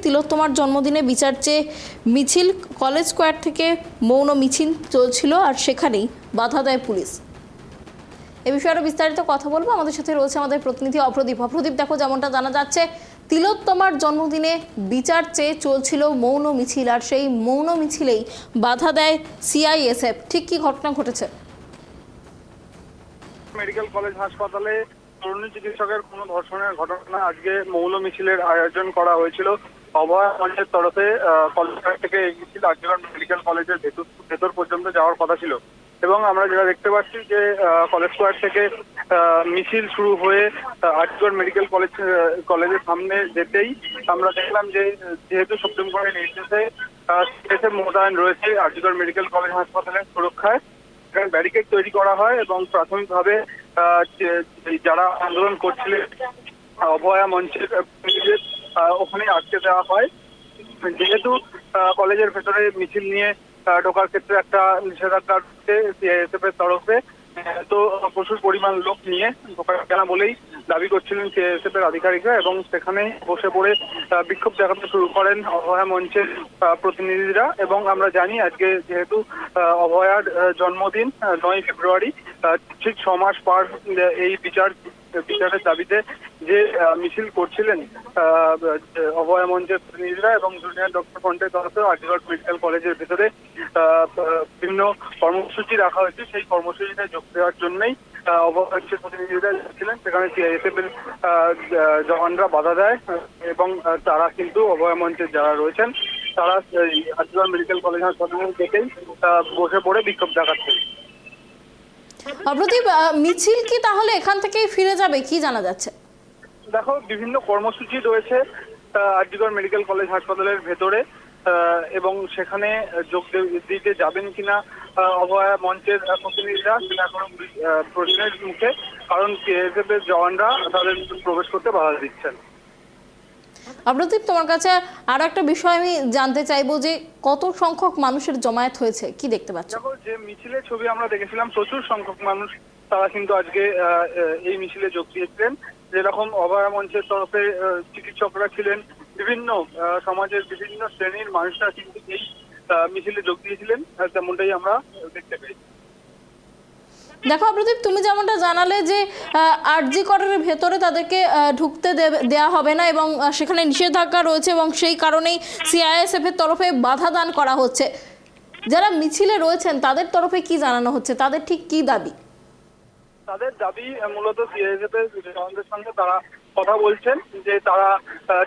তিলোত্তমার জন্মদিনে বিচার চেয়ে মিছিল কলেজ স্কোয়ার থেকে মৌন মিছিল চলছিল আর সেখানেই বাধা দেয় পুলিশ। এ বিষয়ে আরো বিস্তারিত কথা বলবো, আমাদের সাথে রয়েছে আমাদের প্রতিনিধি অপ্রদীপ। অপ্রদীপ, দেখো যেমনটা জানা যাচ্ছে তিলোত্তমার জন্মদিনে বিচার চেয়ে চলছিল মৌন মিছিল আর সেই মৌন মিছিলেই বাধা দেয় সিআইএসএফ। ঠিক কি ঘটনা ঘটেছে? মেডিকেল কলেজ হাসপাতালে তরুণী চিকিৎসকের কোনো ধর্ষণের ঘটনা আজকে মৌন মিছিলের আয়োজন করা হয়েছিল। অভয়া মঞ্চের তরফে কলেজ থেকে এই মিছিল আজকের মেডিকেল কলেজের ভেতর পর্যন্ত যাওয়ার কথা ছিল এবং আমরা যেটা দেখতে পাচ্ছি যে কলেজ স্কোয়ার থেকে মিছিল শুরু হয়ে আজকের মেডিকেল কলেজের সামনে যেতেই আমরা দেখলাম যে যেহেতু সুপ্রিম কোর্টের নির্দেশে সিআইএসএফ মোতায়েন রয়েছে আজকের মেডিকেল কলেজ হাসপাতালের সুরক্ষায়, ব্যারিকেড তৈরি করা হয় এবং প্রাথমিকভাবে যারা আন্দোলন করছিলেন অভয়া মঞ্চের ওখানে আটকে দেওয়া হয়। যেহেতু কলেজের ভেতরে মিছিল নিয়ে ঢোকার ক্ষেত্রে একটা নিষেধাজ্ঞা রয়েছে সিআইএসএফ এর তরফে, তো প্রচুর পরিমাণ লোক নিয়ে ঢোকা না বলেই দাবি করছিলেন সিআইএসএফ এর আধিকারিকরা এবং সেখানে বসে পড়ে বিক্ষোভ দেখাতে শুরু করেন অভয়া মঞ্চের প্রতিনিধিরা। এবং আমরা জানি আজকে যেহেতু অভয়ার জন্মদিন 9 ফেব্রুয়ারি, ঠিক 6 মাস পর এই বিচারের দাবিতে যে মিছিল করছিলেন অভয়া মঞ্চের প্রতিনিধিরা এবং জুনিয়র ডক্টর ফ্রন্টের তরফে আজকের মেডিকেল কলেজের ভিতরে বিভিন্ন কর্মসূচি রাখা হয়েছে। সেই কর্মসূচিতে যোগ দেওয়ার জন্যই অভয়া মঞ্চের প্রতিনিধিরা ছিলেন, সেখানে সিআইএসএফ এর জওয়ানরা বাধা দেয় এবং তারা কিন্তু অভয়া মঞ্চের যারা রয়েছেন তারা আজকের মেডিকেল কলেজ হাসপাতালে দেখেই বসে পড়ে বিক্ষোভ দেখাচ্ছে। অপ্রদীপ, মিছিল কি তাহলে এখান থেকেই ফিরে যাবে, কি জানা যাচ্ছে? দেখো, বিভিন্ন কর্মসূচি রয়েছে আরজিকর মেডিকেল কলেজ হাসপাতালের ভেতরে এবং সেখানে যোগ দিতে যাবেন কিনা অভয়া মঞ্চের প্রতিনিধিরা সেটা এখনো প্রশ্নের মুখে, কারণ সিআইএসএফ এর জওয়ানরা তাদের প্রবেশ করতে বাধা দিচ্ছেন। অপ্রদীপ, তোমার কাছে আরো একটা বিষয় আমি জানতে চাইবো যে কত সংখ্যক মানুষের জমায়েত হয়েছে, কি দেখতে পাচ্ছ? দেখো, যে মিছিলের ছবি আমরা দেখেছিলাম প্রচুর সংখ্যক মানুষ তারা কিন্তু আজকে এই মিছিলে যোগ দিয়েছিলেন। যেরকম অভয়া মঞ্চের তরফে চিকিৎসকরা ছিলেন, বিভিন্ন সমাজের বিভিন্ন শ্রেণীর মানুষরা কিন্তু এই মিছিলে যোগ দিয়েছিলেন, তেমনটাই আমরা দেখতে পেয়েছি। দেখো অপ্রদীপ, তুমি যেমনটা জানালে যে আরজি করের ভেতরে তাদেরকে ঢুকতে দেওয়া হবে না এবং সেখানে নিষেধাজ্ঞা রয়েছে এবং সেই কারণেই সিআইএসএফ এর তরফে বাধা দান করা হচ্ছে। যারা মিছিলে রয়েছেন তাদের তরফে কি জানানো হচ্ছে, তাদের ঠিক কি দাবি? তাদের দাবি মূলত সিআইএসএফ এর জওয়ানদের সঙ্গে তারা কথা বলছেন যে তারা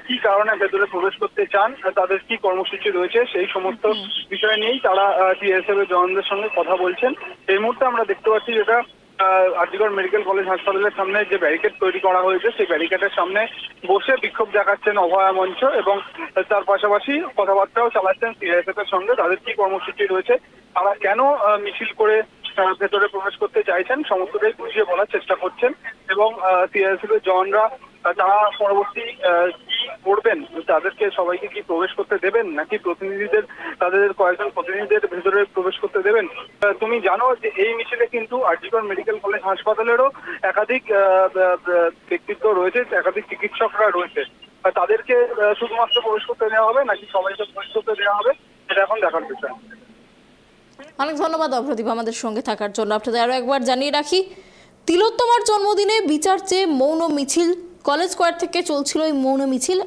কি কারণে ভেতরে প্রবেশ করতে চান, তাদের কি কর্মসূচি রয়েছে, সেই সমস্ত বিষয় নিয়েই তারা সিআইএসএফ এর জওয়ানদের সঙ্গে কথা বলছেন। এই মুহূর্তে আমরা দেখতে পাচ্ছি যেটা আরজিকর মেডিকেল কলেজ হাসপাতালের সামনে যে ব্যারিকেড তৈরি করা হয়েছে সেই ব্যারিকেডের সামনে বসে বিক্ষোভ দেখাচ্ছেন অভয়া মঞ্চ এবং তার পাশাপাশি কথাবার্তাও চালাচ্ছেন সিআইএসএফ এর সঙ্গে। তাদের কি কর্মসূচি রয়েছে, তারা কেন মিছিল করে ভেতরে প্রবেশ করতে চাইছেন, সমস্তটাই বুঝিয়ে বলার চেষ্টা করছেন এবং সিআইএসএফ এর জওয়ানরা তারা পরবর্তী কি করবেন, তাদেরকে সবাইকে কি প্রবেশ করতে দেবেন নাকি তাদের কয়েকজন প্রতিনিধিদের ভেতরে প্রবেশ করতে দেবেন। তুমি জানো যে এই মিছিলে কিন্তু আরজিকর মেডিকেল কলেজ হাসপাতালেরও একাধিক ব্যক্তিত্ব রয়েছে, একাধিক চিকিৎসকরা রয়েছে। তাদেরকে শুধুমাত্র প্রবেশ করতে দেওয়া হবে নাকি সবাইকে প্রবেশ করতে দেওয়া হবে, এটা এখন দেখার বিষয়। অনেক ধন্যবাদ অপ্রদীপ আমাদের সঙ্গে থাকার জন্য। আপনাদের আরো একবার জানিয়ে রাখি, তিলোত্তমার জন্মদিনে বিচার চেয়ে মৌন মিছিল কলেজ স্কোয়ার থেকে চলছিল। এই মৌন মিছিল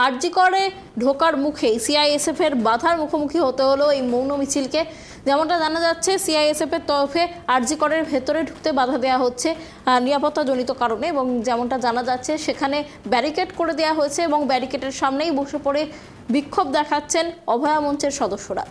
আরজি করে ঢোকার মুখে সিআইএসএফ এর বাধার মুখোমুখি হতে হলো এই মৌন মিছিলকে। যেমনটা জানা যাচ্ছে সিআইএসএফ এর তরফে আরজি করের ভেতরে ঢুকতে বাধা দেওয়া হচ্ছে নিরাপত্তাজনিত কারণে এবং যেমনটা জানা যাচ্ছে সেখানে ব্যারিকেড করে দেওয়া হয়েছে এবং ব্যারিকেডের সামনেই বসে পড়ে বিক্ষোভ দেখাচ্ছেন অভয়া মঞ্চের সদস্যরা।